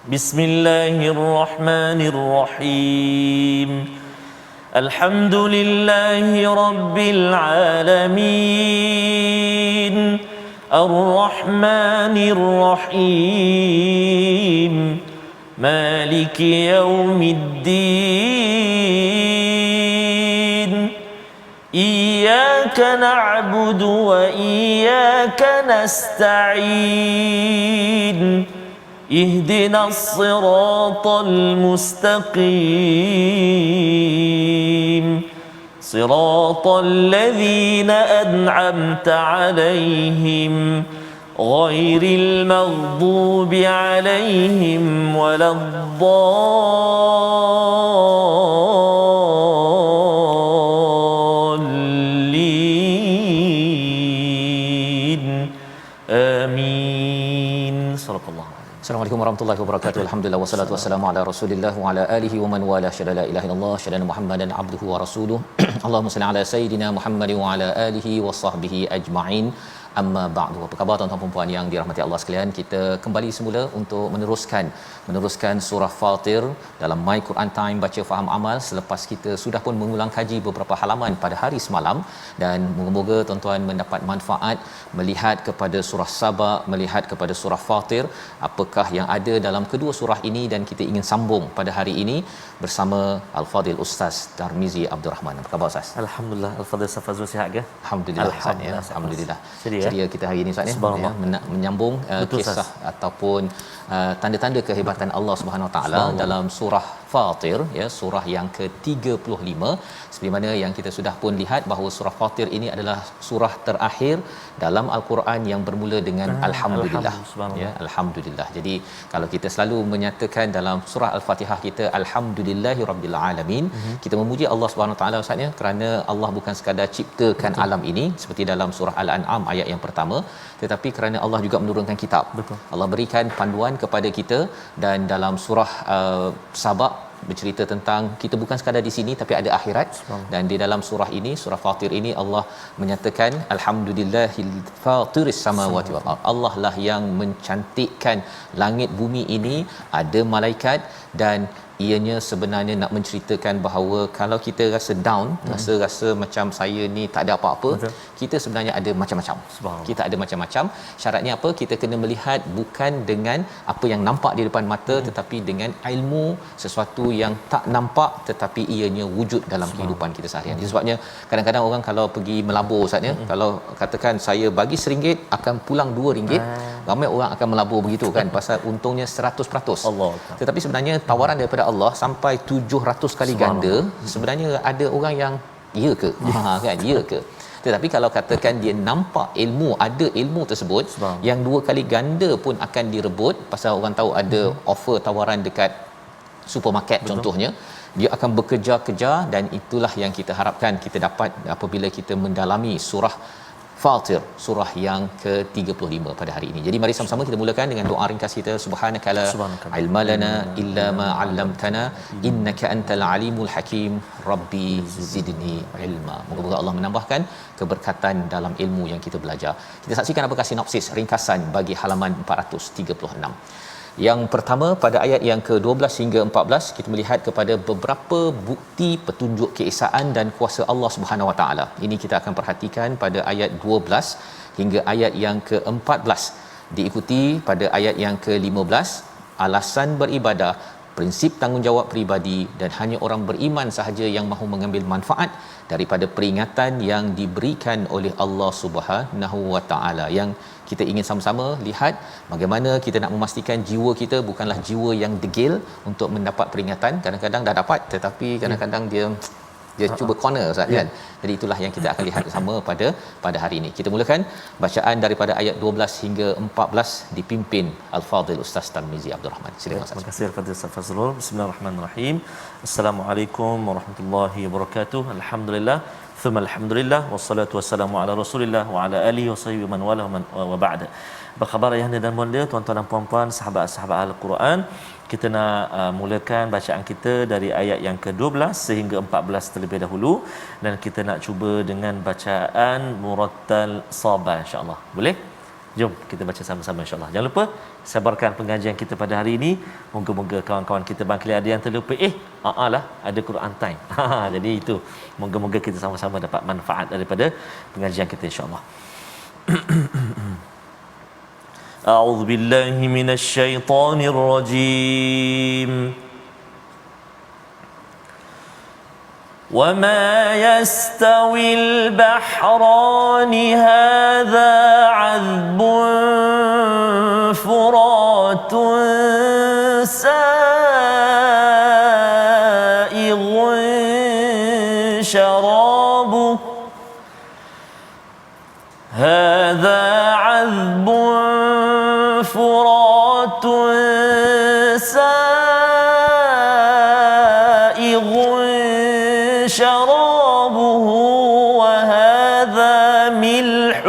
Bismillahirrahmanirrahim. Alhamdulillahi rabbil alamin. Ar-Rahmanir Rahim. Maliki yaumiddin. Iyyaka na'budu wa iyyaka nasta'in. Ihdinas siratal mustaqim. Siratal ladzina an'amta 'alaihim ghairil maghdubi 'alaihim waladdallin. Amin. Sadaqallahu. Assalamualaikum warahmatullahi wabarakatuh. Alhamdulillah wassalatu wassalamu ala Rasulillah wa ala alihi wa man wala. Syada la ilaha illallah, syada Muhammadan abduhu wa rasuluh. Allahumma salli ala sayidina Muhammad wa ala alihi wa sahbihi ajma'in. Amma ba'du. Apa khabar tuan-tuan dan puan yang dirahmati Allah sekalian? Kita kembali semula untuk meneruskan surah Fatir dalam My Quran Time baca faham amal selepas kita sudah pun mengulang kaji beberapa halaman pada hari semalam, dan moga-moga tuan-tuan mendapat manfaat melihat kepada surah Saba, melihat kepada surah Fatir, apakah yang ada dalam kedua surah ini, dan kita ingin sambung pada hari ini bersama Al-Fadil Ustaz Tarmizi Abdul Rahman. Apa khabar Ustaz? Alhamdulillah. Al-Fadil Safazul sihat ke? Alhamdulillah. Alhamdulillah. Ceria kita hari ini Ustaz ya, menyambung kisah ataupun tanda-tanda kehebatan Allah Subhanahu Wa Taala dalam surah Fatir ya, surah yang ke-35. Seperti mana yang kita sudah pun lihat bahawa surah Fatir ini adalah surah terakhir dalam al-Quran yang bermula dengan alhamdulillah ya, alhamdulillah. Jadi kalau kita selalu menyatakan dalam surah al-Fatihah kita alhamdulillahirabbil alamin, kita memuji Allah Subhanahu Wa Taala Ustaz ya, kerana Allah bukan sekadar ciptakan alam ini seperti dalam surah Al-An'am ayat yang pertama, tetapi kerana Allah juga menurunkan kitab. Betul. Allah berikan panduan kepada kita, dan dalam surah Sabah bercerita tentang kita bukan sekadar di sini tapi ada akhirat. Dan di dalam surah ini, surah Fatir ini, Allah menyatakan alhamdulillahil fatiris samawati wal ard. Allah lah yang mencantikkan langit bumi ini, ada malaikat, dan ianya sebenarnya nak menceritakan bahawa kalau kita rasa down, rasa macam saya ni tak ada apa-apa, kita sebenarnya ada macam-macam. Kita ada macam-macam. Syaratnya apa? Kita kena melihat bukan dengan apa yang nampak di depan mata, tetapi dengan ilmu sesuatu yang tak nampak tetapi ianya wujud dalam kehidupan kita seharian. Itu sebabnya kadang-kadang orang kalau pergi melabur Ustaz ya, kalau katakan saya bagi RM1 akan pulang RM2, ramai orang akan melabur begitu kan, pasal untungnya 100%. Allah. Tetapi sebenarnya tawaran daripada Allah sampai 700 kali ganda. Sebenarnya ada orang yang ya ke? Kan, ya ke? Tetapi kalau katakan dia nampak ilmu, ada ilmu tersebut, yang 2 kali ganda pun akan direbut, pasal orang tahu ada offer tawaran dekat supermarket. Betul. Contohnya dia akan bekerja-kejar, dan itulah yang kita harapkan kita dapat apabila kita mendalami surah Fatir, surah yang ke-35 pada hari ini. Jadi mari sama-sama kita mulakan dengan doa ringkas kita. Subhanaka la ilma lana illa ma 'allamtana innaka antal alimul hakim. Rabbi zidni ilma. Moga-moga Allah menambahkan keberkatan dalam ilmu yang kita belajar. Kita saksikan apakah sinopsis ringkasan bagi halaman 436. Yang pertama, pada ayat yang ke-12 hingga 14 kita melihat kepada beberapa bukti petunjuk keesaan dan kuasa Allah Subhanahu Wa Taala. Ini kita akan perhatikan pada ayat 12 hingga ayat yang ke-14. Diikuti pada ayat yang ke-15 alasan beribadah, prinsip tanggungjawab peribadi, dan hanya orang beriman sahaja yang mahu mengambil manfaat daripada peringatan yang diberikan oleh Allah Subhanahu Wa Taala. Yang kita ingin sama-sama lihat bagaimana kita nak memastikan jiwa kita bukanlah jiwa yang degil untuk mendapat peringatan. Kadang-kadang dah dapat tetapi kadang-kadang dia cuba corner Ustaz kan. Jadi itulah yang kita akan lihat bersama pada hari ini. Kita mulakan bacaan daripada ayat 12 hingga 14 dipimpin Al-Fadil Ustaz Tarmizi Abdul Rahman. Silakan Ustaz. Terima kasih Al-Fadil Ustaz Fazrul. Bismillahirrahmanirrahim. Assalamualaikum warahmatullahi wabarakatuh. Alhamdulillah. Thumma alhamdulillah wassalatu wassalamu ala Rasulillah wa ala alihi wa sahbihi man wala wa ba'da. Apa khabar ayah dan bunda, tuan-tuan dan puan-puan, sahabat-sahabat Al-Quran? Kita nak mulakan bacaan kita dari ayat yang ke-12 sehingga 14 terlebih dahulu, dan kita nak cuba dengan bacaan murattal sabah insya-Allah. Boleh? Jom kita baca sama-sama insya-Allah. Jangan lupa sabarkan pengajian kita pada hari ini. Moga-moga kawan-kawan kita bangkit ada yang terlupa lah ada Quran time. Jadi itu moga-moga kita sama-sama dapat manfaat daripada pengajian kita insya-Allah. A'udzu billahi minasy syaithanir rajim. وما يستوي البحران هذا عذب فرات سائغ شرابه هذا عذب فرات سائغ شرابه وهذا ملح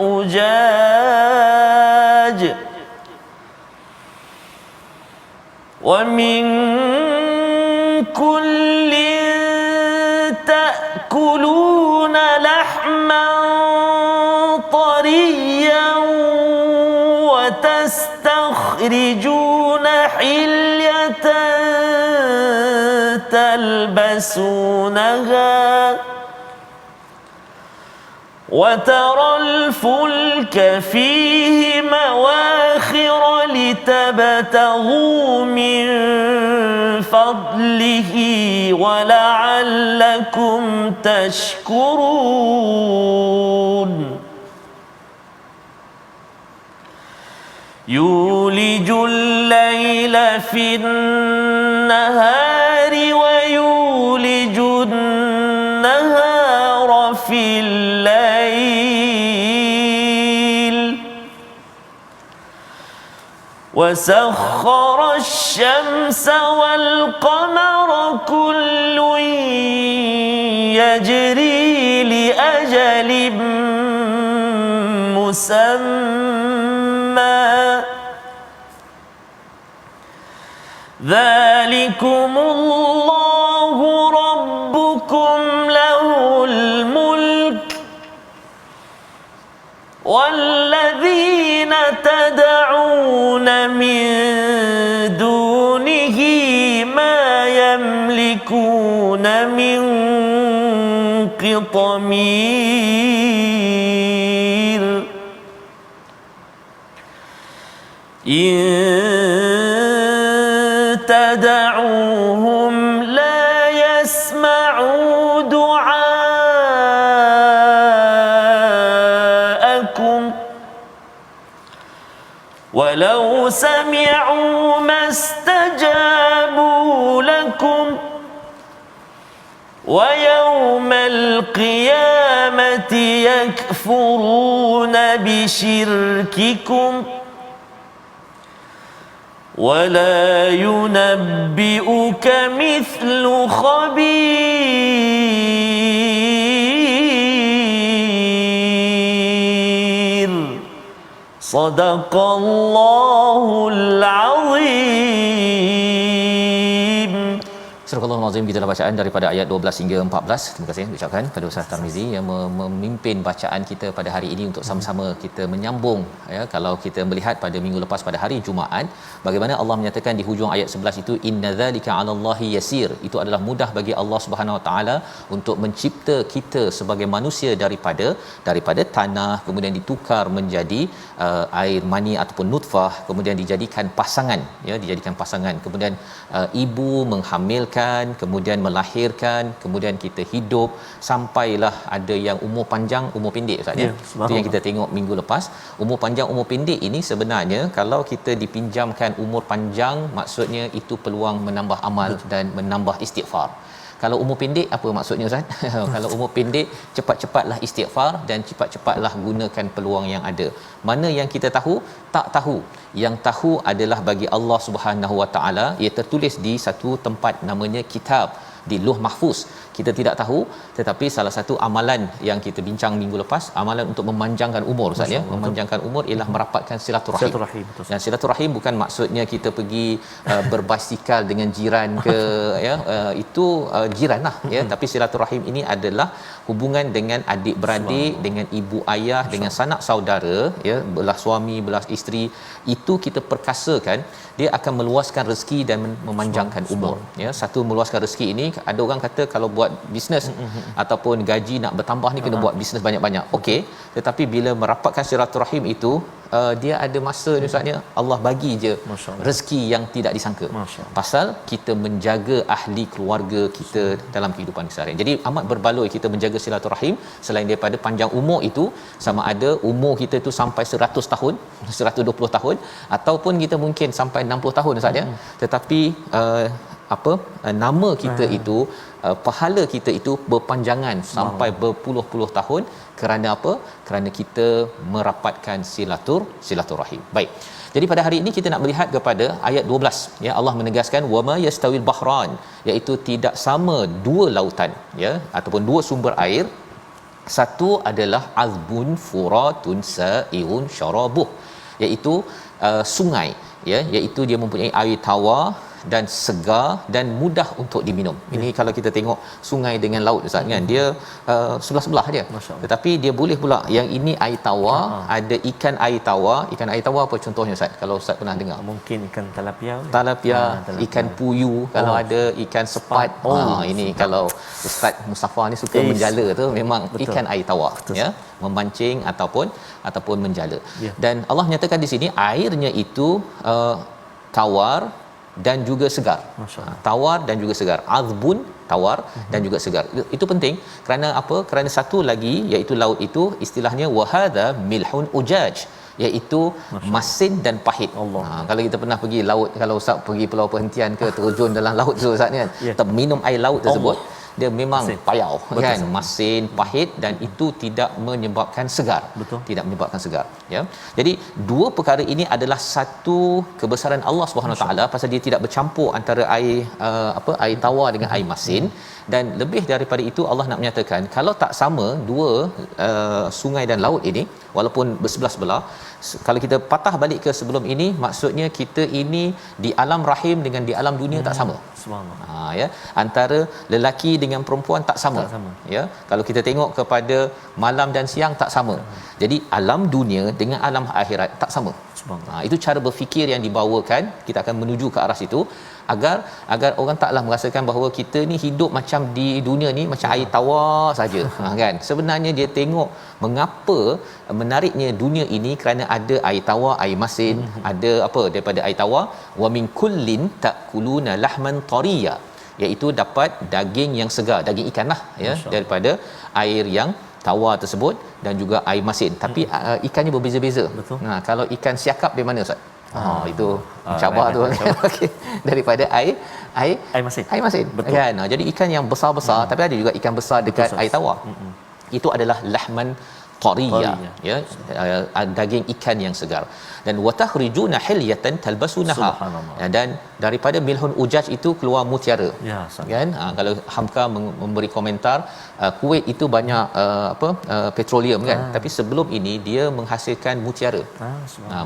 أجاج ومن كل تأكلون لحما طريا وتستخرجون حلية تلبسونها وترى الفلك فيه مواخر لتبتغوا من فضله ولعلكم تشكرون يولج الليل في النهار ويولج النهار في الليل وسخر الشمس والقمر كل يجري لأجل مسمى ذلكم الله ربكم له الملك والذين تدعون من دونه ما يملكون من قطمير تدعوهم لا يسمعوا دعاءكم ولو سمعوا ما استجابوا لكم ويوم القيامة يكفرون بشرككم ولا ينبئك مثل خبير صدق الله العظيم. Surah Al-Azim, kita bacaan daripada ayat 12 hingga 14. Terima kasih ucapkan kepada Ustaz Tarmizi yang memimpin bacaan kita pada hari ini untuk sama-sama kita menyambung ya. Kalau kita melihat pada minggu lepas pada hari Jumaat, bagaimana Allah menyatakan di hujung ayat 11 itu innadzalika 'alallahi yasir. Itu adalah mudah bagi Allah Subhanahu Wa Taala untuk mencipta kita sebagai manusia daripada tanah, kemudian ditukar menjadi air mani ataupun nutfah, kemudian dijadikan pasangan ya, kemudian ibu menghamilkan, kemudian melahirkan, kemudian kita hidup sampailah ada yang umur panjang, umur pendek Ustaz ya. Itu yang kita tengok minggu lepas. Umur panjang, umur pendek ini sebenarnya kalau kita dipinjamkan umur panjang, maksudnya itu peluang menambah amal dan menambah istighfar. Kalau umur pendek apa maksudnya Ustaz? Kalau umur pendek, cepat-cepatlah istighfar dan cepat-cepatlah gunakan peluang yang ada. Mana yang kita tahu? Tak tahu. Yang tahu adalah bagi Allah Subhanahu Wa Taala. Ia tertulis di satu tempat namanya kitab. di Lauh Mahfuz. Kita tidak tahu, tetapi salah satu amalan yang kita bincang minggu lepas, amalan untuk memanjangkan umur Ustaz ya. Memanjangkan umur ialah merapatkan silaturahim. Dan silaturahim bukan maksudnya kita pergi berbasikal dengan jiran ke ya, itu jiranlah ya, tapi silaturahim ini adalah hubungan dengan adik-beradik, dengan ibu ayah, dengan sanak saudara ya, belah suami, belah isteri. Itu kita perkasakan, dia akan meluaskan rezeki dan memanjangkan umur ya. Satu, meluaskan rezeki ini, ada orang kata kalau buat bisnes ataupun gaji nak bertambah ni kena buat bisnes banyak-banyak. Okey, tetapi bila merapatkan silaturahim itu, dia ada masa ni Ustaznya, Allah bagi je rezeki yang tidak disangka. Pasal kita menjaga ahli keluarga kita dalam kehidupan seharian. Jadi amat berbaloi kita menjaga silaturahim. Selain daripada panjang umur itu, sama ada umur kita tu sampai 100 tahun, 120 tahun, ataupun kita mungkin sampai 60 tahun Ustaz ya. Tetapi nama kita itu, pahala kita itu berpanjangan sampai berpuluh-puluh tahun. Kerana apa? Kerana kita merapatkan silaturahim. Baik. Jadi pada hari ini kita nak melihat kepada ayat 12 ya. Allah menegaskan wama yastawil bahran, iaitu tidak sama dua lautan ya, ataupun dua sumber air. Satu adalah azbun furatun sa'irun syarabuh, iaitu sungai ya, iaitu dia mempunyai air tawar dan segar dan mudah untuk diminum. Ini kalau kita tengok sungai dengan laut Ustaz kan, dia sebelah-sebelah dia. Tetapi dia boleh pula yang ini air tawar, ada ikan air tawar. Ikan air tawar apa contohnya Ustaz? Kalau Ustaz pernah dengar. Mungkin ikan talapia. Talapia, ikan puyu, kalau ada ikan sepat. Ini kalau Ustaz Mustafa ni suka menjala tu, memang ikan air tawar ya, memancing ataupun menjala. Dan Allah nyatakan di sini airnya itu tawar dan juga segar. Tawar dan juga segar. Azbun, tawar dan juga segar. Itu penting kerana apa? Kerana satu lagi, iaitu laut itu istilahnya wahadha milhun ujaj, iaitu masin dan pahit. Kalau kita pernah pergi laut, kalau Ustaz pergi pulau perhentian ke, terjun dalam laut tu Ustaz kan, minum air laut tersebut, dia memang payau kan, masin, pahit, dan itu tidak menyebabkan segar. Tidak menyebabkan segar ya. Jadi dua perkara ini adalah satu kebesaran Allah Subhanahu Wa Taala, pasal dia tidak bercampur antara air air tawar dengan air masin. Dan lebih daripada itu, Allah nak menyatakan kalau tak sama dua sungai dan laut ini, walaupun bersebelah-sebelah, kalau kita patah balik ke sebelum ini, maksudnya kita ini di alam rahim dengan di alam dunia tak sama. Ya, antara lelaki dengan perempuan tak sama. Ya, kalau kita tengok kepada malam dan siang tak sama. Jadi alam dunia dengan alam akhirat tak sama. Itu cara berfikir yang dibawakan. Kita akan menuju ke arah situ agar orang taklah merasakan bahawa kita ni hidup macam di dunia ni macam air tawar saja. Kan, sebenarnya dia tengok mengapa menariknya dunia ini, kerana ada air tawar, air masin, ada apa daripada air tawar, wa min kullin takuluna lahman tariya, iaitu dapat daging yang segar, daging ikan lah ya, daripada air yang tawar tersebut dan juga air masin. Tapi ikannya berbeza-beza. Kalau ikan siakap di mana Ustaz? Itu cabar tu. Okey, daripada air masin. Kan? Jadi ikan yang besar-besar, tapi ada juga ikan besar dekat air tawar. Itu adalah lahman tariya ya, daging ikan yang segar. Dan watakhrijuna hilyatan talbasunaha, dan daripada milhun ujaj itu keluar mutiara kan. Kalau Hamka memberi komentar, Kuwait itu banyak petroleum kan, tapi sebelum ini dia menghasilkan mutiara.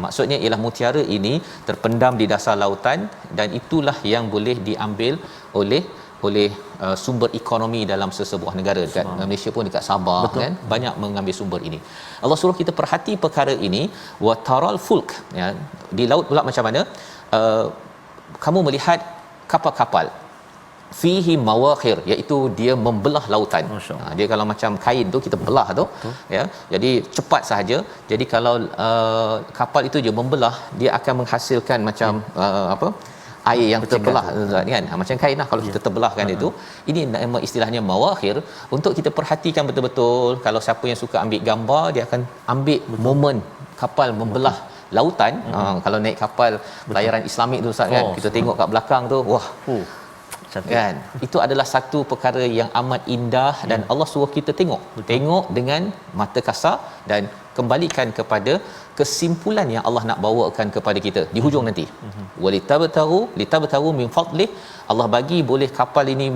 Maksudnya ialah mutiara ini terpendam di dasar lautan, dan itulah yang boleh diambil oleh sumber ekonomi dalam sesebuah negara. Dekat Malaysia pun, dekat Sabah kan, banyak mengambil sumber ini. Allah suruh kita perhati perkara ini. Wa taral fulk ya, di laut pula macam mana? Kamu melihat kapal-kapal fihi mawakhir, iaitu dia membelah lautan. Dia kalau macam kain tu kita belah tu ya, jadi cepat sahaja. Jadi kalau kapal itu je membelah, dia akan menghasilkan macam air yang terbelah kan, macam kain lah kalau kita terbelahkan itu. Ini nama istilahnya mawakhir, untuk kita perhatikan betul-betul. Kalau siapa yang suka ambil gambar, dia akan ambil momen kapal membelah lautan. Kalau naik kapal pelayaran Islamik tu Ustaz kan, kita tengok kat belakang tu, wah kan, itu adalah satu perkara yang amat indah. Dan Allah suruh kita tengok dengan mata kasar dan kembalikan kepada kesimpulan yang Allah nak bawakan kepada kita di hujung nanti. Litabtaru min fadlih, Allah bagi boleh kapal ini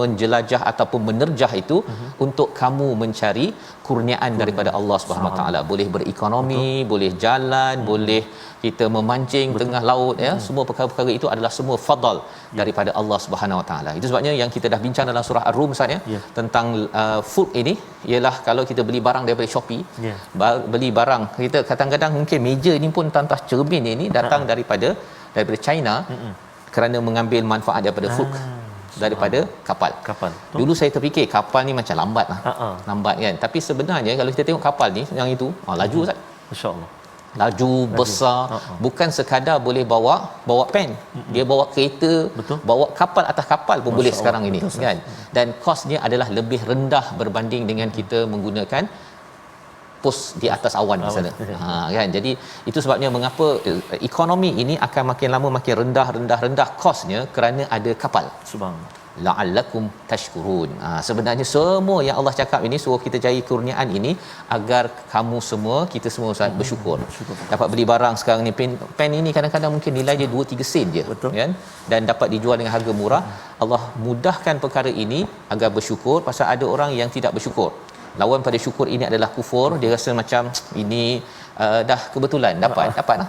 menjelajah ataupun menerjah itu untuk kamu mencari kurniaan daripada Allah Subhanahu Wa Taala. Boleh berekonomi, boleh jalan, boleh kita memancing tengah laut, ya. Semua perkara-perkara itu adalah semua fadal daripada Allah Subhanahu Wa Taala. Itu sebabnya yang kita dah bincang dalam surah Ar-Rum Ustaz, ya, tentang food ini ialah kalau kita beli barang daripada Shopee, beli barang kita kadang-kadang mungkin meja ini pun tantas cermin ini datang daripada China, kerana mengambil manfaat daripada food daripada kapal. Dulu saya terfikir kapal ni macam lambat kan, tapi sebenarnya kalau kita tengok kapal ni yang itu laju Ustaz, masya-Allah, laju besar. Bukan sekadar boleh bawa pen, dia bawa kereta, bawa kapal, atas kapal pun boleh sekarang ini, kan. Dan kosnya adalah lebih rendah berbanding dengan kita menggunakan pos di atas awan misalnya. Kan, jadi itu sebabnya mengapa ekonomi ini akan makin lama makin rendah kosnya, kerana ada kapal. Subhanallah. La'allakum tashkurun. Sebenarnya semua yang Allah cakap ini suruh kita cari kurniaan ini agar kamu semua, kita semua Ustaz, bersyukur. Dapat beli barang sekarang ni, pen ini kadang-kadang mungkin nilai dia 2-3 sen je, kan, dan dapat dijual dengan harga murah. Allah mudahkan perkara ini agar bersyukur, pasal ada orang yang tidak bersyukur. Lawan pada syukur ini adalah kufur. Dia rasa macam ini dah kebetulan dapat lah,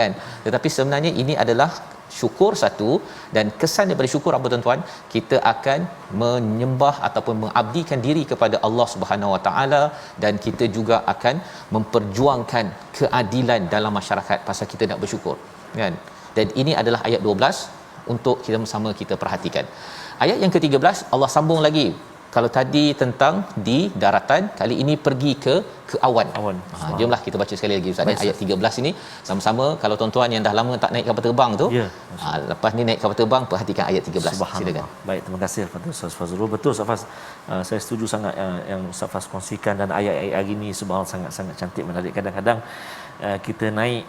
kan. Tetapi sebenarnya ini adalah syukur satu, dan kesan daripada syukur apa tuan-tuan, kita akan menyembah ataupun mengabdikan diri kepada Allah Subhanahu Wa Taala, dan kita juga akan memperjuangkan keadilan dalam masyarakat pasal kita nak bersyukur, kan. Dan ini adalah ayat 12 untuk kita bersama kita perhatikan. Ayat yang ke-13 Allah sambung lagi. Kalau tadi tentang di daratan, kali ini pergi ke awan. Jomlah kita baca sekali lagi Ustaz, ayat 13 ini sama-sama. Kalau tuan-tuan yang dah lama tak naik kapal terbang tu, lepas ni naik kapal terbang, perhatikan ayat 13. Silakan. Baik, terima kasih kepada Ustaz Fazrul. Betul Ustaz Faz, saya setuju sangat yang Ustaz Faz kongsikan, dan ayat-ayat hari ini subhanallah sangat-sangat cantik, menarik. Kadang-kadang kita naik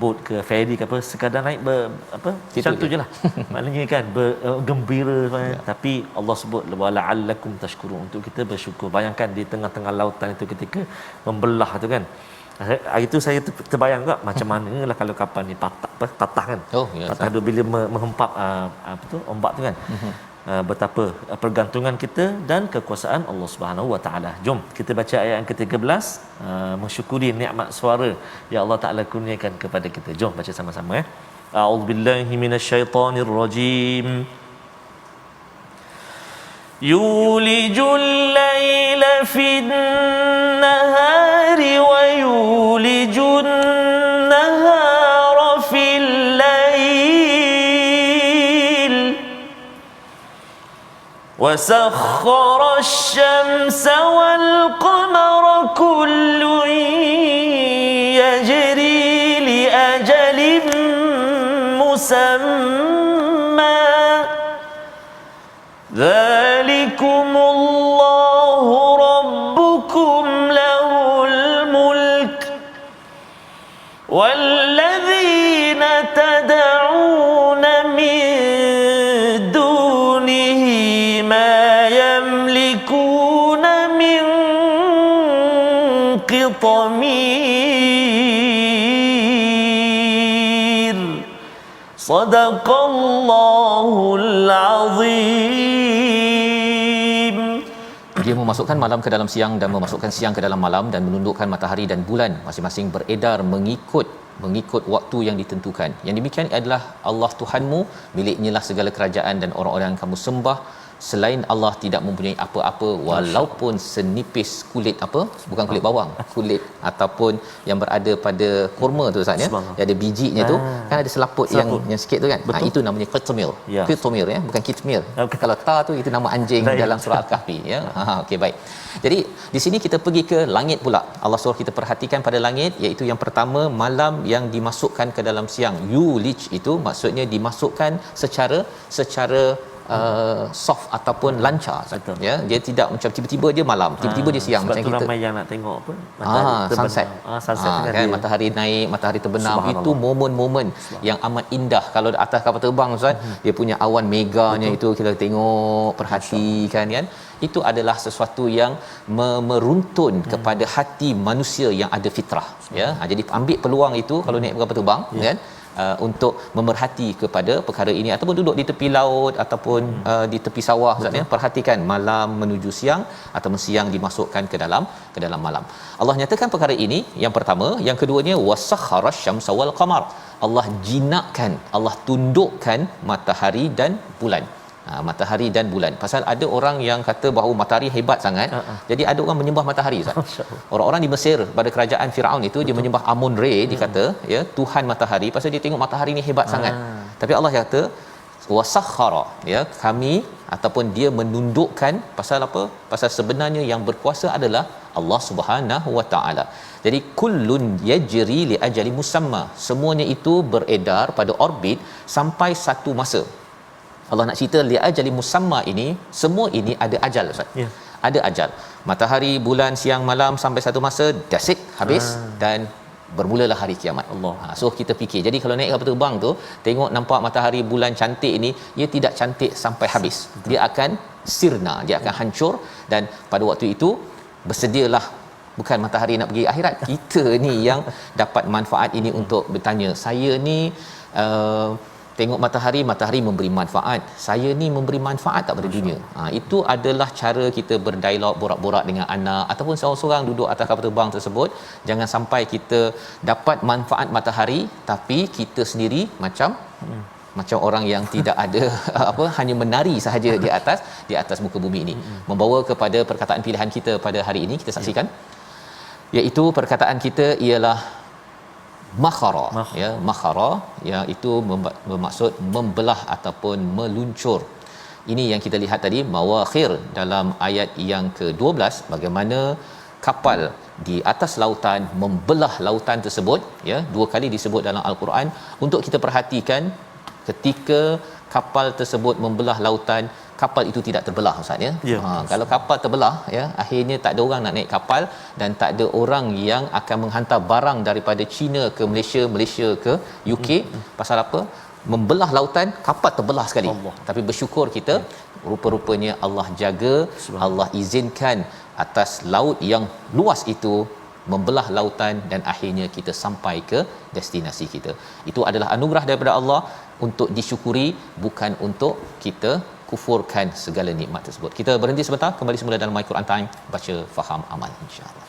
boat ke ferry ke apa, sekadar naik macam tu je lah maknanya kan, gembira, tapi Allah sebut wala'allakum tashkurun, untuk kita bersyukur. Bayangkan di tengah-tengah lautan itu ketika membelah tu kan, hari itu saya terbayang juga macam manalah kalau kapal ni patah kan, patah bila menghempap ombak tu kan. Betapa pergantungan kita dan kekuasaan Allah Subhanahu Wa Taala. Jom kita baca ayat yang ke-13, mensyukuri nikmat suara yang Allah Taala kurniakan kepada kita. Jom baca sama-sama, ya. A'udzubillahi minasyaitonir rajim. Yulijul laila fin nahari wa yulijun nahara fil lail wa sakhkhara asy-syamsa wal qamara kullun yajri li ajalin musamma ذلكم الله ربكم له الملك والذين تدعون من دونه ما يملكون من قطمير صدق الله العظيم. Dia memasukkan malam ke dalam siang dan memasukkan siang ke dalam malam, dan menundukkan matahari dan bulan masing-masing beredar mengikut waktu yang ditentukan. Yang demikian adalah Allah Tuhanmu, miliknya lah segala kerajaan dan orang-orang yang kamu sembah selain Allah tidak mempunyai apa-apa walaupun senipis kulit bukan kulit bawang, kulit ataupun yang berada pada kurma tu Ustaz, ya, ada bijinya tu kan, ada selaput yang sikit tu kan, itu namanya qitmir. Qitmir, ya, bukan kitmir. Kalau ta tu itu nama anjing dalam surah Al-Kahfi, ya. Okey, baik. Jadi di sini kita pergi ke langit pula. Allah suruh kita perhatikan pada langit, iaitu yang pertama malam yang dimasukkan ke dalam siang. Yulij itu maksudnya dimasukkan secara soft ataupun lancar. Ya, dia tidak macam tiba-tiba dia malam, tiba-tiba dia siang. Sebab macam kita kita ramai yang nak tengok apa, matahari sunset. Sunset Kan matahari naik, matahari terbenam, itu momen-momen yang amat indah. Kalau atas kapal terbang Ustaz, dia punya awan meganya itu kita tengok, perhatikan kan. Itu adalah sesuatu yang meruntun kepada hati manusia yang ada fitrah, ya. Jadi ambil peluang itu kalau naik kapal terbang kan, untuk memerhati kepada perkara ini, ataupun duduk di tepi laut ataupun di tepi sawah Ustaz, ya. Perhatikan malam menuju siang ataupun siang dimasukkan ke dalam malam. Allah nyatakan perkara ini yang pertama. Yang keduanya wasakhara syamsa wal qamar. Allah jinakkan, Allah tundukkan matahari dan bulan. Matahari dan bulan. Pasal ada orang yang kata bahawa matahari hebat sangat. Jadi ada orang menyembah matahari Ustaz. Orang-orang di Mesir pada kerajaan Firaun itu dia menyembah Amun-Re, dikata ya, tuhan matahari, pasal dia tengok matahari ni hebat sangat. Tapi Allah kata wasakhara, ya, kami ataupun dia menundukkan. Pasal apa? Pasal sebenarnya yang berkuasa adalah Allah Subhanahu Wa Taala. Jadi kullun yajri li ajali musamma. Semuanya itu beredar pada orbit sampai satu masa. Allah nak cerita li ajali musamma ini, semua ini ada ajal Ustaz. Ya. Ada ajal. Matahari, bulan, siang, malam sampai satu masa, that's it, habis dan bermulalah hari kiamat. Allah. So kita fikir. Jadi kalau naik kapal terbang tu, tengok nampak matahari, bulan cantik ini, ia tidak cantik sampai habis. Betul. Dia akan sirna, dia akan hancur, dan pada waktu itu bersedialah, bukan matahari nak pergi akhirat, kita ni yang dapat manfaat ini untuk bertanya, saya ni tengok matahari, matahari memberi manfaat, saya ni memberi manfaat tak pada dunia? Itu adalah cara kita berdialog, borak-borak dengan anak ataupun seorang-seorang duduk atas kapal terbang tersebut. Jangan sampai kita dapat manfaat matahari tapi kita sendiri macam orang yang tidak ada hanya menari sahaja di atas muka bumi ini. Membawa kepada perkataan pilihan kita pada hari ini, kita saksikan, iaitu perkataan kita ialah makhara, ya, makhara, ya, itu bermaksud membelah ataupun meluncur. Ini yang kita lihat tadi, mawakhir, dalam ayat yang ke-12, bagaimana kapal di atas lautan membelah lautan tersebut, ya, 2 kali disebut dalam al-Quran. Untuk kita perhatikan, ketika kapal tersebut membelah lautan, kapal itu tidak terbelah Ustaz, ya. Kalau kapal terbelah, ya, akhirnya tak ada orang nak naik kapal dan tak ada orang yang akan menghantar barang daripada China ke Malaysia, Malaysia ke UK. Pasal apa? Membelah lautan, kapal terbelah sekali. Allah. Tapi bersyukur kita, rupa-rupanya Allah jaga, Allah izinkan atas laut yang luas itu membelah lautan dan akhirnya kita sampai ke destinasi kita. Itu adalah anugerah daripada Allah untuk disyukuri, bukan untuk kita kufurkan segala nikmat tersebut. Kita berhenti sebentar, kembali semula dalam My Quran Time, baca, faham, amal, insya-Allah.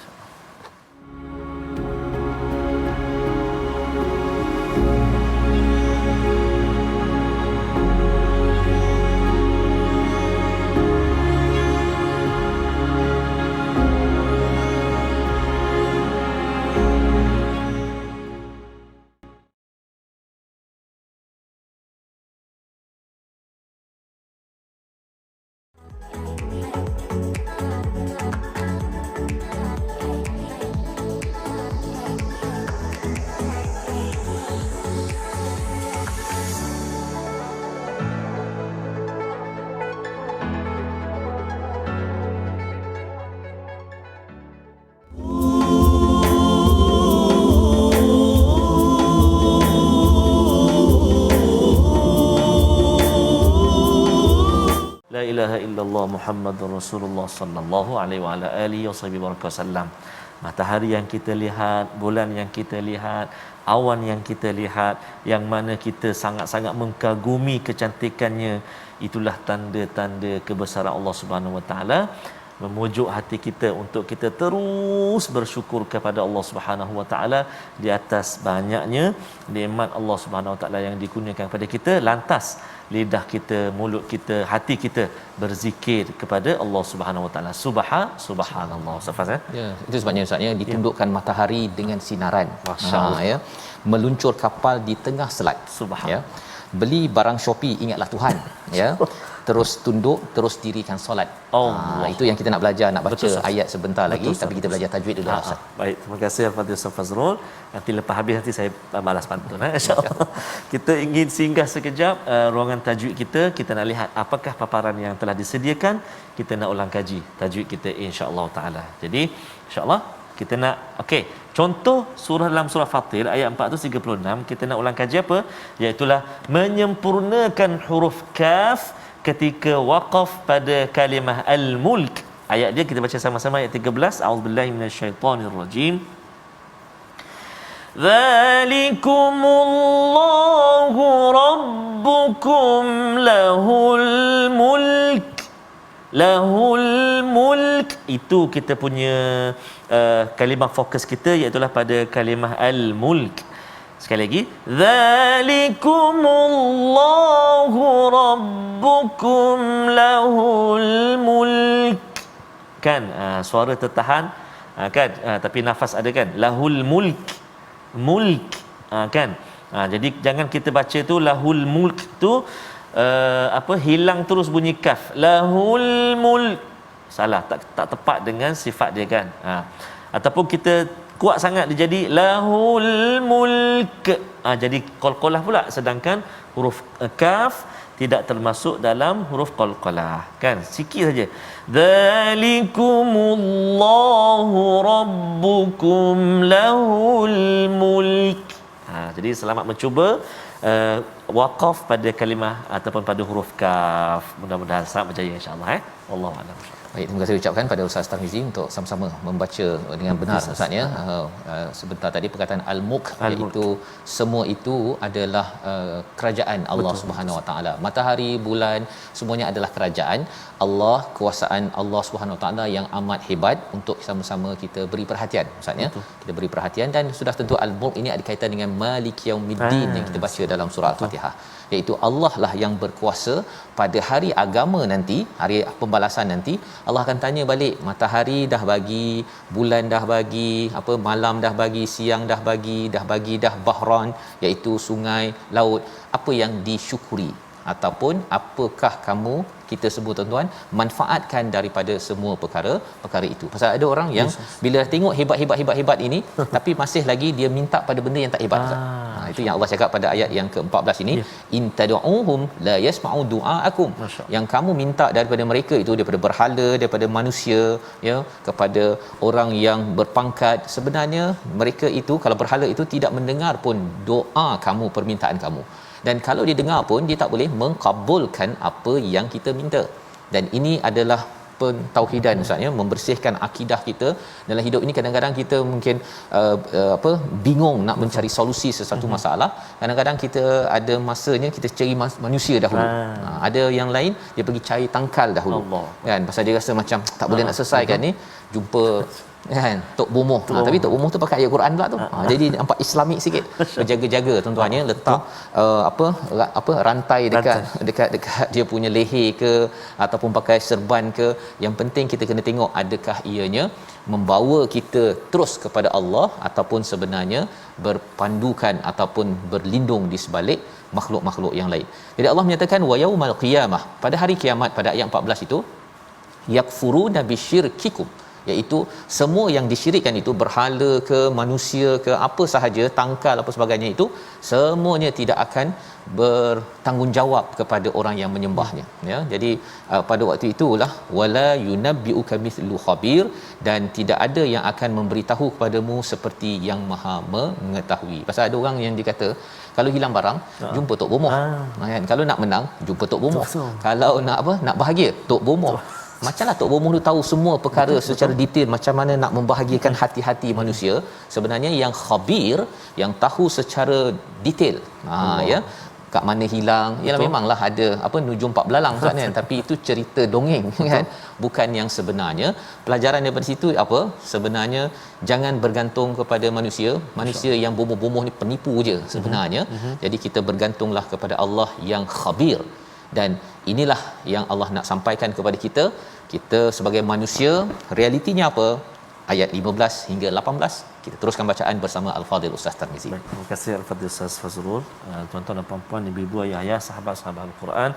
La ilaha illallah Muhammadur Rasulullah sallallahu alaihi wa ala alihi wasallam. Matahari yang kita lihat, bulan yang kita lihat, awan yang kita lihat, yang mana kita sangat-sangat mengagumi kecantikannya, itulah tanda-tanda kebesaran Allah Subhanahu wa taala, memujuk hati kita untuk kita terus bersyukur kepada Allah Subhanahu wa taala di atas banyaknya nikmat Allah Subhanahu wa taala yang dikurniakan kepada kita. Lantas lidah kita, mulut kita, hati kita berzikir kepada Allah Subhanahu wa taala. Subhanallah. Ustaz, ya, itu sebabnya Ustaz, ya, ditundukkan matahari dengan sinaran. Masya-Allah, ya. Meluncur kapal di tengah selat. Ya. Beli barang Shopee, ingatlah Tuhan, ya. terus tunduk, terus dirikan solat. Itu yang kita nak belajar, nak baca Betul, ayat sebentar lagi, Betul, tapi kita belajar tajwid dulu lah, Ustaz. Baik, terima kasih Al-Fatihah Ustaz Fazrul. Nanti lepas habis nanti saya balas pantun insya-Allah. Kita ingin singgah sekejap ruangan tajwid kita. Kita nak lihat apakah paparan yang telah disediakan. Kita nak ulang kaji tajwid kita insya-Allah taala. Jadi insya-Allah kita nak contoh surah dalam surah Fatir ayat 436 kita nak ulang kaji apa? Iaitu menyempurnakan huruf kaf ketika waqaf pada kalimah al-mulk. Ayat dia kita baca sama-sama ayat 13. A'udzubillahi minasyaitonirrajim. Dzalikumullahu rabbukum lahul mulk. Lahul mulk. Itu kita punya kalimah fokus kita, iaitu pada kalimah al-mulk. Sekali lagi, dzalikumullahu rabbukum lahul mulk. Kan suara tertahan kan, tapi nafas ada kan, lahul mulk, mulk kan. Jadi jangan kita baca tu lahul mulk tu hilang terus bunyi kaf, lahul mulk, salah, tak tepat dengan sifat dia kan. Ataupun kita kuat sangat dia jadi lahul mulk, jadi qalqalah pula, sedangkan huruf kaf tidak termasuk dalam huruf qalqalah kan, sikit saja. Dzalikumullahu rabbukum lahul mulk. Jadi selamat mencuba waqaf pada kalimah ataupun pada huruf kaf. Mudah-mudahan selamat berjaya insya-Allah wallahu a'lam. Baik, terima kasih ucapkan pada Ustaz Tarmizi untuk sama-sama membaca dengan benar Ustaz ya. Sebentar tadi perkataan al-mulk, iaitu semua itu adalah kerajaan Allah Subhanahu Wa Taala. Matahari, bulan, semuanya adalah kerajaan Allah, kuasaan Allah Subhanahu Wa Taala yang amat hebat, untuk sama-sama kita beri perhatian Ustaz ya. Kita beri perhatian, dan sudah tentu al-mulk ini ada kaitan dengan Maliki Yaumiddin yang kita baca dalam surah Al-Fatihah, iaitu Allah lah yang berkuasa pada hari agama nanti, hari pembalasan nanti. Allah akan tanya balik, matahari dah bagi, bulan dah bagi, malam dah bagi, siang dah bagi dah bahran, iaitu sungai, laut, apa yang disyukuri ataupun apakah kamu, kita sebut tuan-tuan, manfaatkan daripada semua perkara itu. Pasal ada orang yang bila tengok hebat ini tapi masih lagi dia minta pada benda yang tak hebat. Itu yang Allah cakap pada ayat yang ke-14 ini, in tad'uhum la yasma'u du'aakum. Yang kamu minta daripada mereka itu, daripada berhala, daripada manusia ya, kepada orang yang berpangkat, sebenarnya mereka itu, kalau berhala itu tidak mendengar pun doa kamu, permintaan kamu. Dan kalau dia dengar pun dia tak boleh mengkabulkan apa yang kita minta. Dan ini adalah pentauhidan Ustaz ya, membersihkan akidah kita dalam hidup ini. Kadang-kadang kita mungkin bingung nak mencari solusi sesuatu masalah. Kadang-kadang kita ada masanya kita cari manusia dahulu. Ada yang lain dia pergi cari tangkal dahulu. Kan, pasal dia rasa macam tak boleh nak selesaikan ni, jumpa kan Tok Bomoh. Tapi Tok Bomoh tu pakai ayat Quran pula tu. Jadi nampak Islamik sikit. Berjaga-jaga tuan-tuan ya, letak rantai dekat dia punya leher ke, ataupun pakai serban ke. Yang penting kita kena tengok adakah ianya membawa kita terus kepada Allah, ataupun sebenarnya berpandukan ataupun berlindung di sebalik makhluk-makhluk yang lain. Jadi Allah menyatakan wa yaumal qiyamah, pada hari kiamat, pada ayat 14 itu, yakfuruna bisyirkikum, iaitu semua yang disyirikkan itu, berhala ke, manusia ke, apa sahaja, tangkal apa sebagainya, itu semuanya tidak akan bertanggungjawab kepada orang yang menyembahnya ya. Jadi pada waktu itulah wala yunabbiuka mithlu khabir, dan tidak ada yang akan memberitahu kepadamu seperti yang maha mengetahui. Pasal ada orang yang dikata kalau hilang barang jumpa Tok Bomoh kan, kalau nak menang jumpa Tok Bomoh, kalau nak bahagia Tok Bomoh. Macamlah Tok Bomoh tu tahu semua perkara secara detail, macam mana nak membahagiakan hati-hati manusia. Sebenarnya yang khabir, yang tahu secara detail ya, kat mana hilang, ialah memanglah ada nujum 4 belalang Ustaz kan, tapi itu cerita dongeng kan, bukan yang sebenarnya. Pelajaran daripada situ apa? Sebenarnya jangan bergantung kepada manusia yang bomoh-bomoh ni penipu je sebenarnya. Jadi kita bergantunglah kepada Allah yang khabir. Dan inilah yang Allah nak sampaikan kepada kita. Kita sebagai manusia, realitinya apa? ayat 15 hingga 18. Kita teruskan bacaan bersama Al-Fadhil Ustaz Tarmizi. Baik, terima kasih Al-Fadhil Ustaz Fazrul. Tuan-tuan dan puan-puan, ibu-ibu, ayah-ayah, sahabat-sahabat Al-Quran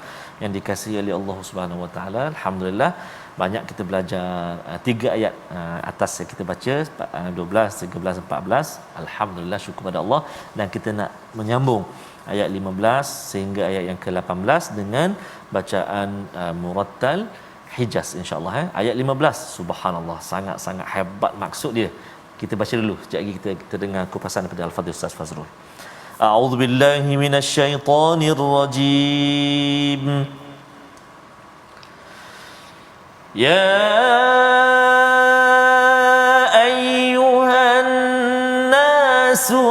yang dikasihi oleh Allah Subhanahu Wa Taala. Alhamdulillah banyak kita belajar 3 ayat atas yang kita baca 12, 13, 14. Alhamdulillah, syukur pada Allah, dan kita nak menyambung ayat 15 sehingga ayat yang ke-18 dengan bacaan murattal Hijaz insya-Allah. Ayat 15, subhanallah, sangat-sangat hebat maksud dia. Kita baca dulu, sekejap lagi kita dengar kupasan daripada Al-Fadhil Ustaz Fazrul. A'udzu billahi minasyaitonir rajim. Ya ayyuhan nasu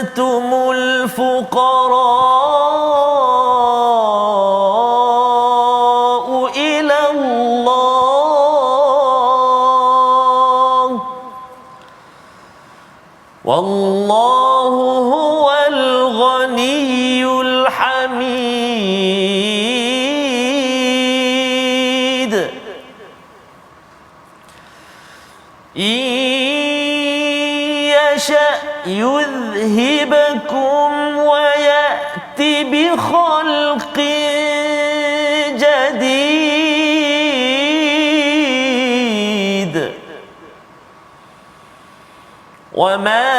antumul fuqara والله هو الغني الحميد إن يشأ يذهبكم ويأت بخلق جديد وما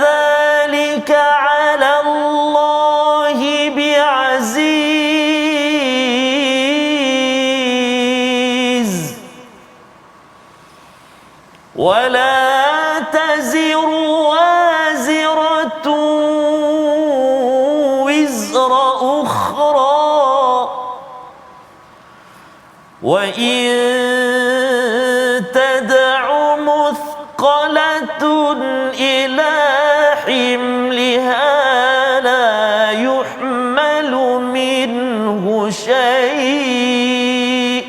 ذلك على الله بعزيز ولا تزر وازرة وزر أخرى وإن تدع مثقلة إلى حملها لا يحمل منه شيء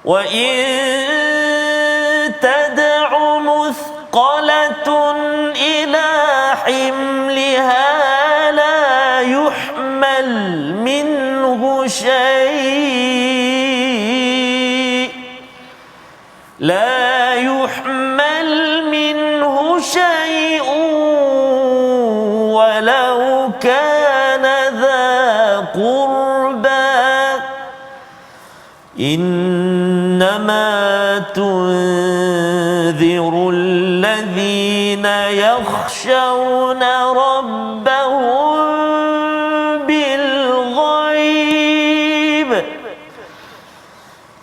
وإن تدع مثقلة إلى حملها لا يحمل منه شيء لا يحمل منه شيء ولو كان ذا قربى إنما تنذر الذين يخشون ربهم بالغيب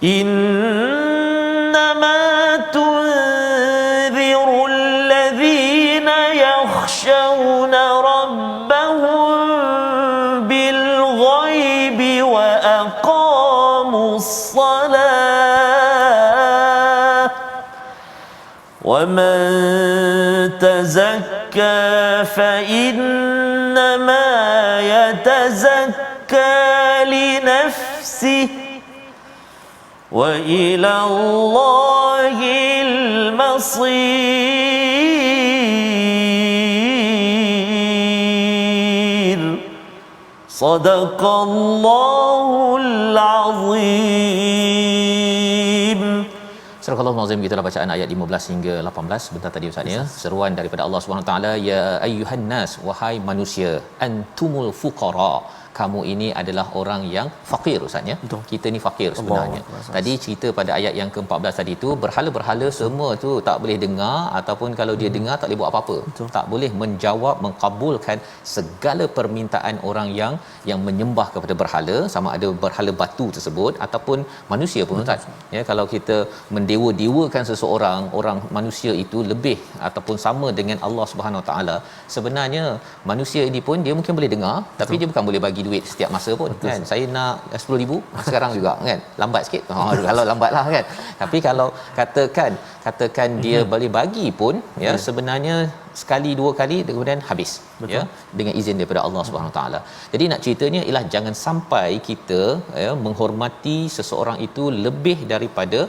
إنما تنذر الذين يخشون ربهم بالغيب وأقاموا الصلاة ومن تزكى فإنما يتزكى لنفسه وإلى الله المصير صدق الله العظيم. Surah Al-Azim, gitulah bacaan ayat 15 hingga 18 sebentar tadi Ustaz ya. Seruan daripada Allah Subhanahu Wa Taala, ya ayyuhan nas, wahai manusia, antumul fuqara, kamu ini adalah orang yang fakir Ustaz ya. Kita ni fakir sebenarnya. Tadi cerita pada ayat yang ke-14 tadi tu, berhala-berhala semua tu tak boleh dengar, ataupun kalau dia dengar tak boleh buat apa-apa. Tak boleh menjawab, mengkabulkan segala permintaan orang yang menyembah kepada berhala, sama ada berhala batu tersebut ataupun manusia pun Ustaz. Ya, kalau kita mendewa-dewakan seseorang, orang manusia itu lebih ataupun sama dengan Allah Subhanahu Wa Taala, sebenarnya manusia ini pun dia mungkin boleh dengar, tapi dia bukan boleh bagi duit setiap masa pun. Kan, saya nak 10,000 sekarang juga kan, lambat sikit. Kalau lambatlah kan, tapi kalau katakan dia boleh bagi pun ya, sebenarnya sekali dua kali kemudian habis. Betul. Ya, dengan izin daripada Allah Subhanahu Taala. Jadi nak ceritanya ialah jangan sampai kita ya, menghormati seseorang itu lebih daripada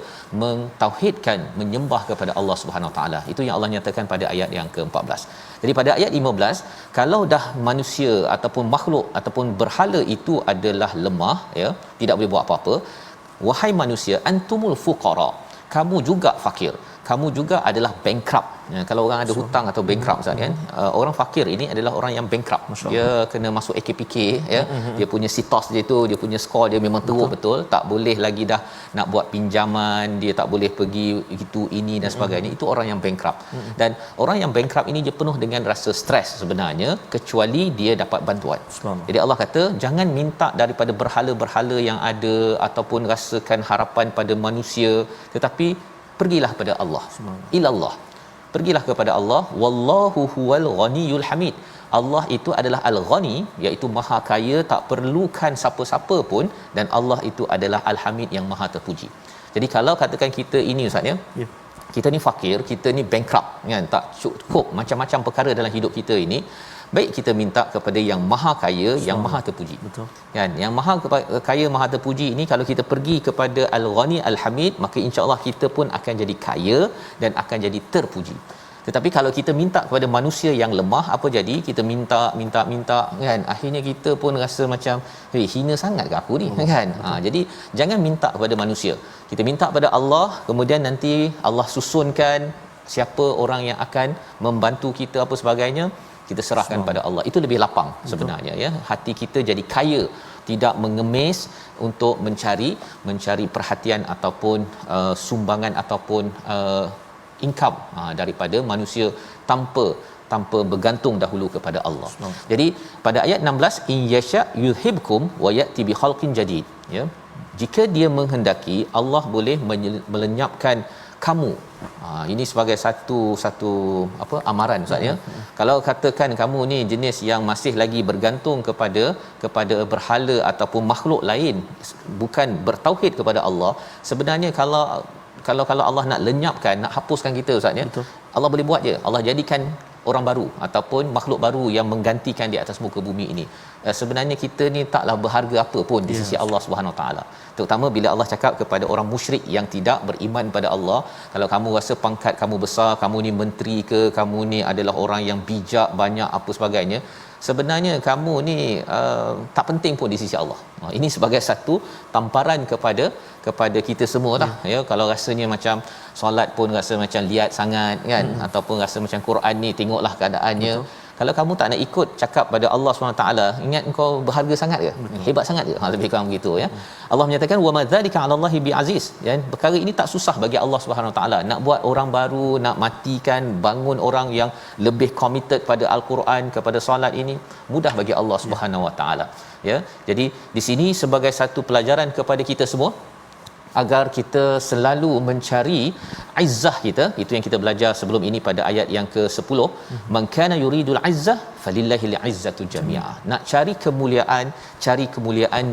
mentauhidkan, menyembah kepada Allah Subhanahu Taala. Itu yang Allah nyatakan pada ayat yang ke-14. Jadi pada ayat 15, kalau dah manusia ataupun makhluk ataupun berhala itu adalah lemah ya, tidak boleh buat apa-apa, wahai manusia, antumul fuqara, kamu juga fakir, kamu juga adalah bankrupt. Kalau orang ada hutang atau bankrupt Ustaz kan, orang fakir ini adalah orang yang bankrupt. Dia kena masuk AKPK ya. Dia punya sitos dia tu, dia punya skor dia memang teruk betul, tak boleh lagi dah nak buat pinjaman, dia tak boleh pergi itu ini dan sebagainya. Itu orang yang bankrupt. Dan orang yang bankrupt ini dia penuh dengan rasa stres sebenarnya, kecuali dia dapat bantuan. Jadi Allah kata jangan minta daripada berhala-berhala yang ada ataupun rasakan harapan pada manusia, tetapi pergilah pada Allah. Ilallah. Pergilah kepada Allah. Wallahu huwal ghaniyul hamid. Allah itu adalah al-ghani, iaitu maha kaya, tak perlukan siapa-siapa pun, dan Allah itu adalah al-hamid, yang maha terpuji. Jadi kalau katakan kita ini Ustaz ya, kita ni fakir, kita ni bankrupt kan, tak cukup macam-macam perkara dalam hidup kita ini, baik kita minta kepada yang maha kaya, yang maha terpuji. Betul. Kan? Yang maha kaya, maha terpuji ini, kalau kita pergi kepada Al-Ghani Al-Hamid, maka insya-Allah kita pun akan jadi kaya dan akan jadi terpuji. Tetapi kalau kita minta kepada manusia yang lemah, apa jadi? Kita minta kan, akhirnya kita pun rasa macam hina sangat ke aku ni kan. Jadi jangan minta kepada manusia. Kita minta kepada Allah, kemudian nanti Allah susunkan siapa orang yang akan membantu kita apa sebagainya, kita serahkan pada Allah. Itu lebih lapang sebenarnya ya. Hati kita jadi kaya, tidak mengemis untuk mencari perhatian ataupun sumbangan ataupun income daripada manusia tanpa bergantung dahulu kepada Allah. Jadi pada ayat 16, in yasha yuhibkum wa yati bi khalqin jadid ya. Jika dia menghendaki, Allah boleh melenyapkan kamu. Ini sebagai satu amaran Ustaz ya. Kalau katakan kamu ni jenis yang masih lagi bergantung kepada berhala ataupun makhluk lain, bukan bertauhid kepada Allah, sebenarnya kalau Allah nak lenyapkan, nak hapuskan kita Ustaz ya, Allah boleh buat je. Allah jadikan orang baru ataupun makhluk baru yang menggantikan di atas muka bumi ini. Sebenarnya kita ni taklah berharga apa pun di sisi Allah Subhanahu Wa Taala. Terutama bila Allah cakap kepada orang musyrik yang tidak beriman pada Allah, kalau kamu rasa pangkat kamu besar, kamu ni menteri ke, kamu ni adalah orang yang bijak, banyak apa sebagainya, sebenarnya kamu ni tak penting pun di sisi Allah. Ini sebagai satu tamparan kepada kita semua lah ya. Kalau rasanya macam solat pun rasa macam liat sangat kan, ataupun rasa macam Quran ni tengoklah keadaannya. Kalau kamu tak nak ikut cakap pada Allah SWT, ingat engkau berharga sangat ke? Hebat sangat ke? Lebih kurang begitu ya. Allah menyatakan wa madzalika 'alallahi biaziz, ya. Perkara ini tak susah bagi Allah SWT. Nak buat orang baru, nak matikan, bangun orang yang lebih committed pada al-Quran, kepada solat, ini mudah bagi Allah SWT ya. Jadi di sini sebagai satu pelajaran kepada kita semua, agar kita selalu mencari izzah kita. Itu yang kita belajar sebelum ini pada ayat yang ke-10, man kana yuridul izzah falillahil izzatu jami'ah. Nak cari kemuliaan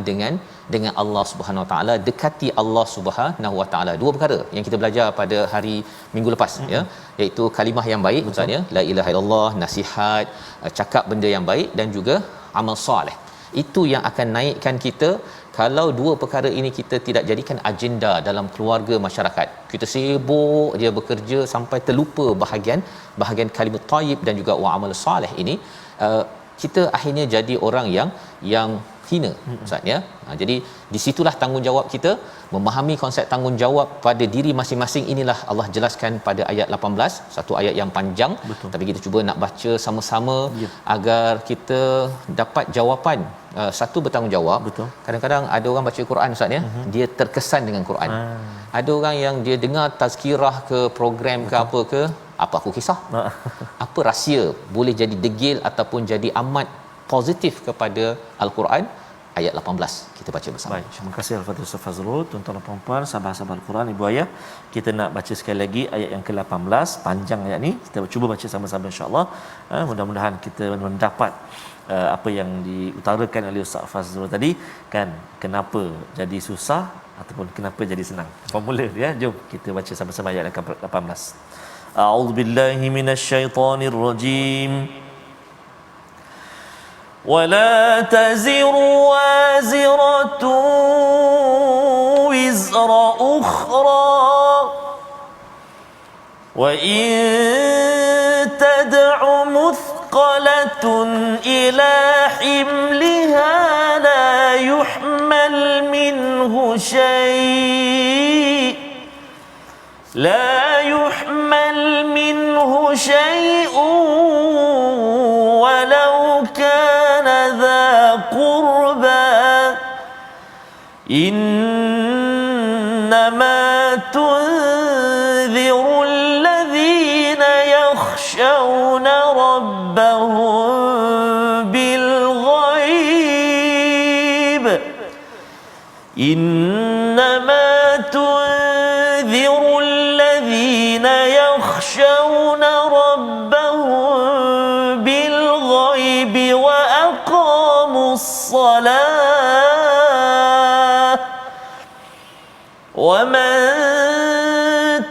dengan Allah Subhanahu Wa Taala, dekati Allah Subhanahu Wa Taala. Dua perkara yang kita belajar pada hari minggu lepas ya, iaitu kalimah yang baik maksudnya la ilaha illallah, nasihat, cakap benda yang baik, dan juga amal soleh. Itu yang akan naikkan kita. Kalau dua perkara ini kita tidak jadikan agenda dalam keluarga, masyarakat, kita sibuk dia bekerja sampai terlupa bahagian kalimat thayyib dan juga wa amal soleh ini, kita akhirnya jadi orang yang hina Ustaz ya. Jadi di situlah tanggungjawab kita, memahami konsep tanggungjawab pada diri masing-masing. Inilah Allah jelaskan pada ayat 18, satu ayat yang panjang. Betul. Tapi kita cuba nak baca sama-sama agar kita dapat jawapan. Satu, bertanggungjawab. Betul. Kadang-kadang ada orang baca Quran Ustaz ya, dia terkesan dengan Quran. Ada orang yang dia dengar tazkirah ke, program ke, apa ke, apa aku kisah. Apa rahsia boleh jadi degil ataupun jadi amat positif kepada Al-Quran? Ayat 18 kita baca bersama. Baik, terima kasih Al-Fatihah Ustaz Fazrul. Tuan-tuan dan puan-puan, sahabat-sahabat Al-Quran, ibu ayah, kita nak baca sekali lagi ayat yang ke-18. Panjang ayat ni, kita cuba baca sama-sama insya-Allah. Mudah-mudahan kita mendapat apa yang diutarakan oleh Ustaz Fazrul tadi kan, kenapa jadi susah ataupun kenapa jadi senang. Formula ya. Jom kita baca sama-sama ayat yang ke-18. A'udzubillahi minasyaitonirrajim. ولا تزر وازرة وزر أخرى وإن تدع مثقلة إلى حملها لا يحمل منه منه شيء لا يحمل منه شيء ولو كان ذا قربى إنما تنذر الذين يخشون ربهم بالغيب إنما تنذر الذين يخشون ربهم بالغيب وأقاموا الصلاة ومن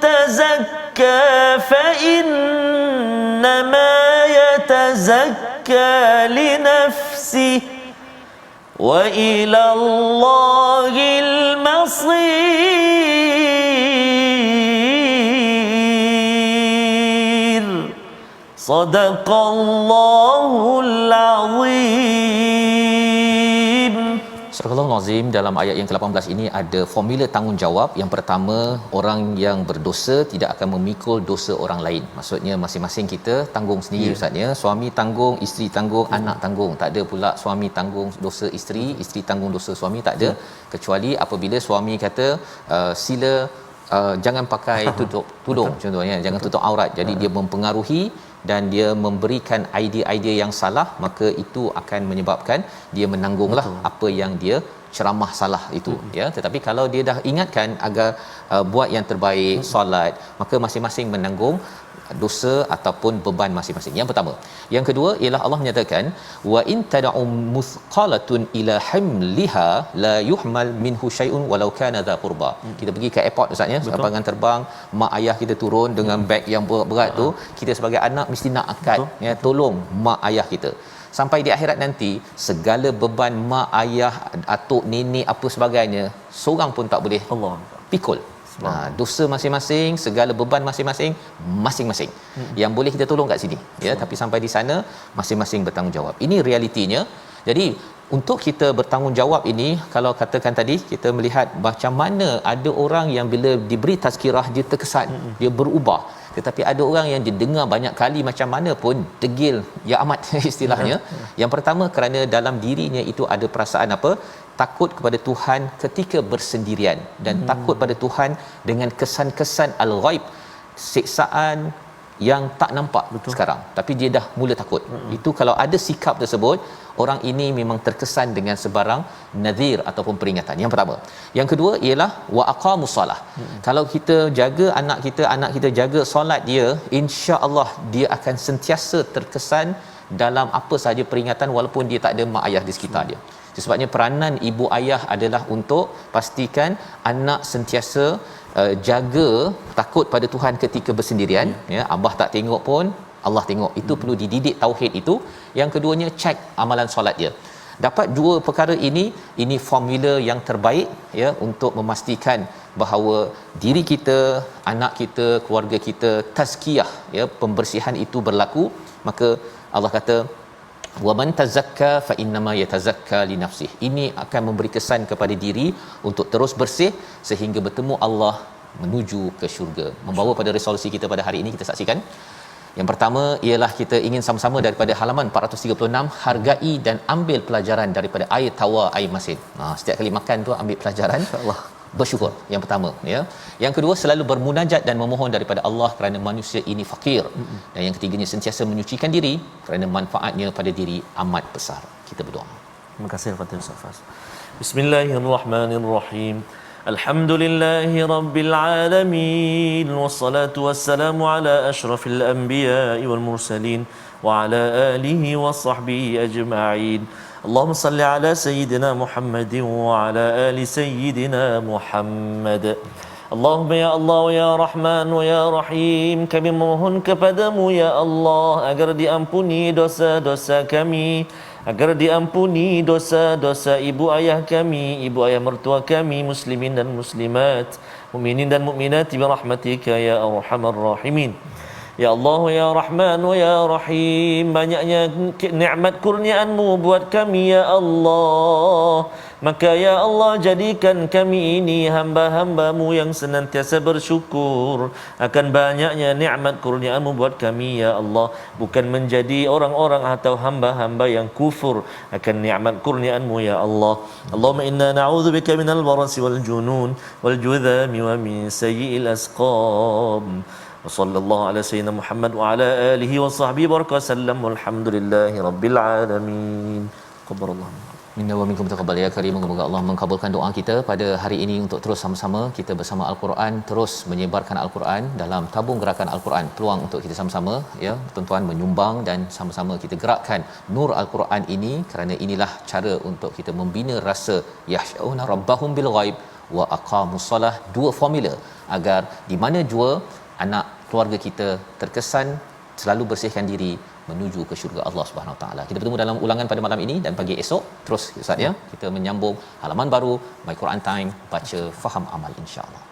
تزكى فإنما يتزكى لنفسه وإلى الله المصير صدق الله العظيم. Surah Al-Azim. Dalam ayat yang ke-18 ini ada formula tanggungjawab. Yang pertama, orang yang berdosa tidak akan memikul dosa orang lain. Maksudnya masing-masing kita tanggung sendiri, Ustaz ya. Suami tanggung, isteri tanggung, anak tanggung. Tak ada pula suami tanggung dosa isteri, isteri tanggung dosa suami, tak ada. Kecuali apabila suami kata sila jangan pakai tutup tudung contohnya, jangan tutup aurat. Jadi dia mempengaruhi dan dia memberikan idea-idea yang salah, maka itu akan menyebabkan dia menanggunglah apa yang dia ceramah salah itu ya. Tetapi kalau dia dah ingatkan agar buat yang terbaik, solat, maka masing-masing menanggung dosa ataupun beban masing-masing. Yang pertama. Yang kedua ialah Allah menyatakan wa in tad'u muthqalatun ila hamliha la yuhmal minhu syai'un walau kana dha qurba. Kita pergi ke airport Ustaz ya, lapangan terbang, mak ayah kita turun dengan beg yang berat tu, kita sebagai anak mesti nak angkat ya, tolong mak ayah kita. Sampai di akhirat nanti segala beban mak ayah, atuk, nenek apa sebagainya, seorang pun tak boleh Allah pikul. Dosa masing-masing, segala beban masing-masing. Yang boleh kita tolong kat sini ya, tapi sampai di sana masing-masing bertanggungjawab. Ini realitinya. Jadi untuk kita bertanggungjawab ini, kalau katakan tadi kita melihat macam mana ada orang yang bila diberi tazkirah dia terkesan, dia berubah. Tetapi ada orang yang didengar banyak kali macam mana pun degil ya amat istilahnya. Yang pertama, kerana dalam dirinya itu ada perasaan apa? Takut kepada Tuhan ketika bersendirian, dan takut pada Tuhan dengan kesan-kesan al-ghaib, siksaan yang tak nampak sekarang, tapi dia dah mula takut. Itu kalau ada sikap tersebut, orang ini memang terkesan dengan sebarang nadhir ataupun peringatan. Yang pertama. Yang kedua ialah wa aqamus solah. Kalau kita jaga anak kita jaga solat dia, insya-Allah dia akan sentiasa terkesan dalam apa sahaja peringatan walaupun dia tak ada mak ayah di sekitar dia. Sebabnya peranan ibu ayah adalah untuk pastikan anak sentiasa jaga takut pada Tuhan ketika bersendirian ya. Abah tak tengok pun Allah tengok. Itu perlu dididik tauhid itu. Yang keduanya, cek amalan solat dia. Dapat dua perkara ini formula yang terbaik ya untuk memastikan bahawa diri kita, anak kita, keluarga kita tazkiyah ya, pembersihan itu berlaku. Maka Allah kata wa man tazakka fa innama yatazakka li nafsihi. Ini akan memberi kesan kepada diri untuk terus bersih sehingga bertemu Allah menuju ke syurga. Membawa pada resolusi kita pada hari ini, kita saksikan. Yang pertama ialah kita ingin sama-sama daripada halaman 436, hargai dan ambil pelajaran daripada air tawar, air masin. Setiap kali makan tu ambil pelajaran, insya-Allah bersyukur. Yang pertama ya. Yang kedua, selalu bermunajat dan memohon daripada Allah kerana manusia ini fakir. Dan yang ketiganya, sentiasa menyucikan diri kerana manfaatnya pada diri amat besar. Kita berdoa. Terima kasih Fatih Safas. Bismillahirrahmanirrahim. Alhamdulillahi rabbil alamin, wassalatu wassalamu ala asyrafil anbiya'i wal mursalin wa ala alihi wa sahbihi ajma'in. Allahumma salli ala sayyidina Muhammadin wa ala ali sayyidina Muhammad. Allahumma ya Allah wa ya Rahman wa ya Rahim, kami memohon kepadamu ya Allah agar diampuni dosa-dosa kami, agar diampuni dosa-dosa ibu ayah kami, ibu ayah mertua kami, muslimin dan muslimat, mukminin dan mukminat bi rahmatika ya arhamar rahimin. Ya Allah ya Rahman ya Rahim, banyaknya nikmat kurniaan-Mu buat kami ya Allah. Maka ya Allah, jadikan kami ini hamba-hamba-Mu yang senantiasa bersyukur akan banyaknya nikmat kurniaan-Mu buat kami ya Allah, bukan menjadi orang-orang atau hamba-hamba yang kufur akan nikmat kurniaan-Mu ya Allah. Allahumma inna na'udzubika minal barasi wal junun wal judhami wa min sayyi'il asqam. Wa sallallahu ala sayyidina Muhammad wa ala alihi wa sahbihi baraka sallam, walhamdulillahi rabbil alamin. Qabbarallahu minna wa minkum taqabbal ya karim. Semoga Allah mengabulkan doa kita pada hari ini untuk terus sama-sama kita bersama Al-Quran, terus menyebarkan Al-Quran dalam tabung gerakan Al-Quran. Peluang untuk kita sama-sama ya tuan-tuan menyumbang dan sama-sama kita gerakkan nur Al-Quran ini, kerana inilah cara untuk kita membina rasa yakhshawna rabbahum bil ghaib wa aqamus solah. Dua formula agar di mana jua anak keluarga kita terkesan selalu bersihkan diri menuju ke syurga Allah Subhanahu Wa Taala. Kita bertemu dalam ulangan pada malam ini dan pagi esok terus Ustaz ya. Kita menyambung halaman baru My Quran Time, baca faham amal insya-Allah.